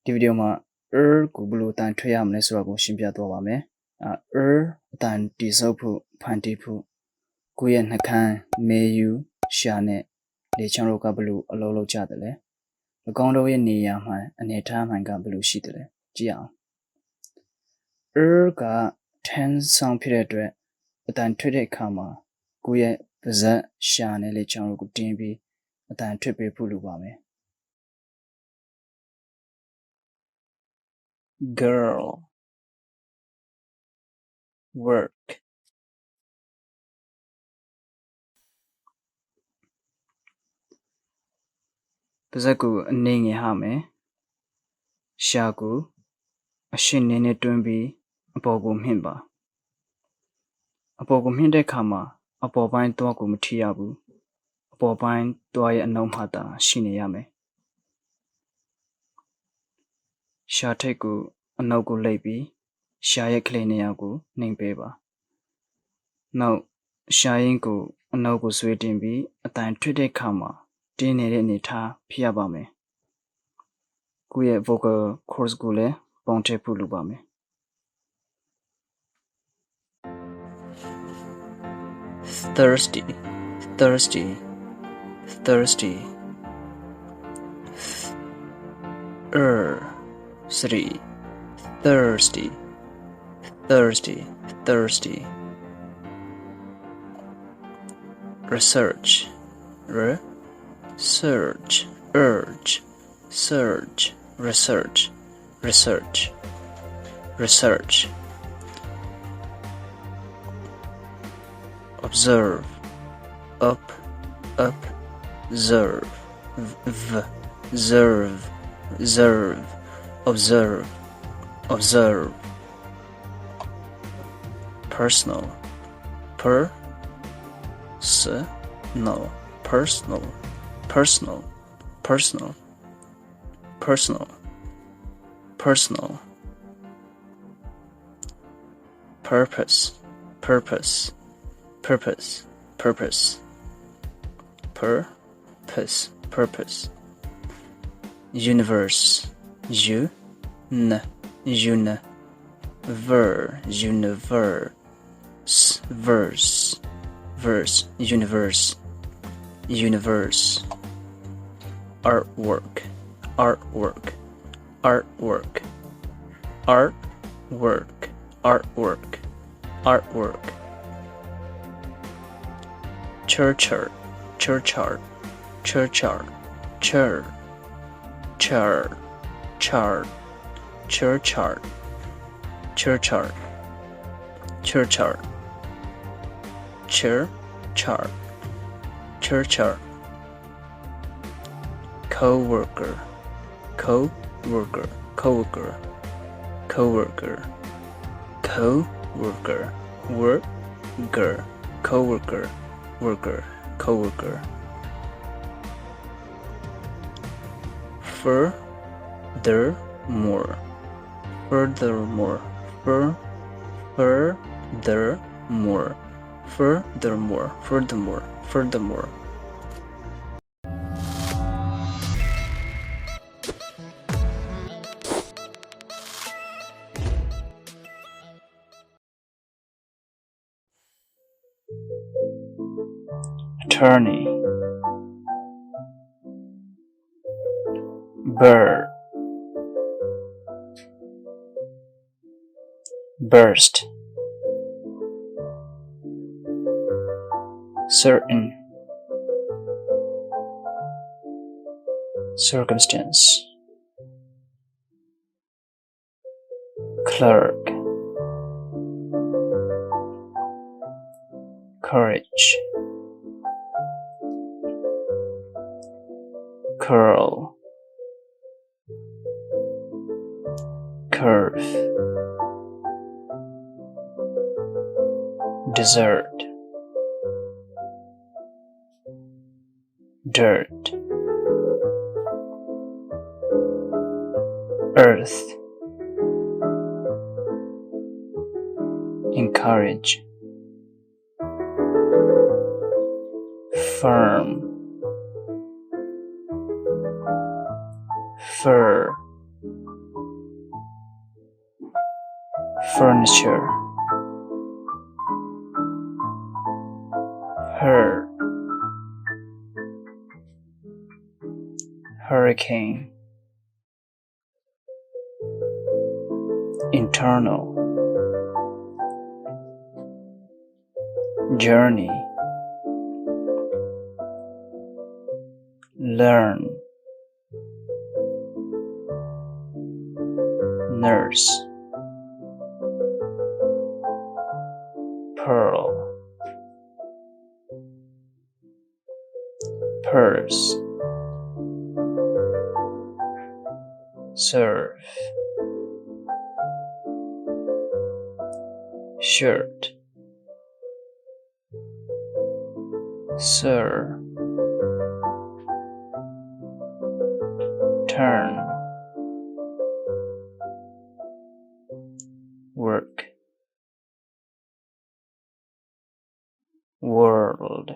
ဒီဗီဒီယိုမှာ ကိုဘယ်လိုအတန်ထွက်ရမလဲဆိုတာကိုရှင်းပြသွားပါမယ်အတန်တိစောက်ဖို့ဖန်တီးဖို့ကိုယ့်ရဲ့နှာခမ်းမဲယူရှာနဲ့လေချောင်းတို့ကဘယ်လိုအလုပ်လုပ်ကြတယ်လဲ၎င်းတို့ရဲ့နေရာမှအနေထားမှန်ကဘယ်လိုရှိတယ်လဲကြည့်အောင်က tense sound ဖြစ်တဲ့အတွက်အတန်ထွက်တဲ့အခါမှာကိုယ့်ရဲ့ပါးစပ်ရှာနဲ့လေချောင်းတို့ကိုတင်းပြီးအတန်ထွက်ပေးဖို့လိုပါမယ်girl workပါးစပ်ကိုအနေငယ်ဟမယ်ရှာကိုအရှင်းနည်းနည်းတွန်းပြီးအပေါ်ကိုမြင့်ပါအပေါ်ကိုမြင့်တဲ့အခါမှာအပေါ်ပိုင်းသွားကိုမထိရဘူးအပေါ်ပိုင်းသွားရဲ့အနှုံးမှသာရှိနေရမယ်ရှာထိတ်ကိုအနောက်ကိုလှည့်ပြီးရှာရဲ့ကလေးနေရာကိုနှိမ်ပေးပါနောက်ရှာရင်းကိုအနောက်ကိုဆွဲတင်ပြီးအတန်ထွက်တဲ့အခါမှာတင်းနေတဲ့အနေထားဖြစ်ရပါမယ်ကိုယ့်ရဲ့ vocal cords ကိုလည်းပေါင်းထည့်ဖို့လိုပါမယ်thirsty thirsty thirsty three thirsty thirsty thirsty research research urge search research research research observe up observe observe observe observe observe personal personal personal personal personal personal personal purpose purpose purpose purpose purpose purpose universe universe verse verse universe universe artwork artwork artwork artwork artwork artwork churchyard churchyard churchyard churchyard churchyard churchyard churchyard churchyard churchyard churchyard co-worker co-worker co-worker co-worker co-worker worker co-worker worker co-worker furthermore furthermore furthermore furthermore furthermore furthermore attorney bird burst certain circumstance clerk courage curl curve desert dirt earth encourage firm fur furniture, her, hurricane, internal, journey, learn, nurse, pearl, purse, serve, shirt, sir, turn, work, world.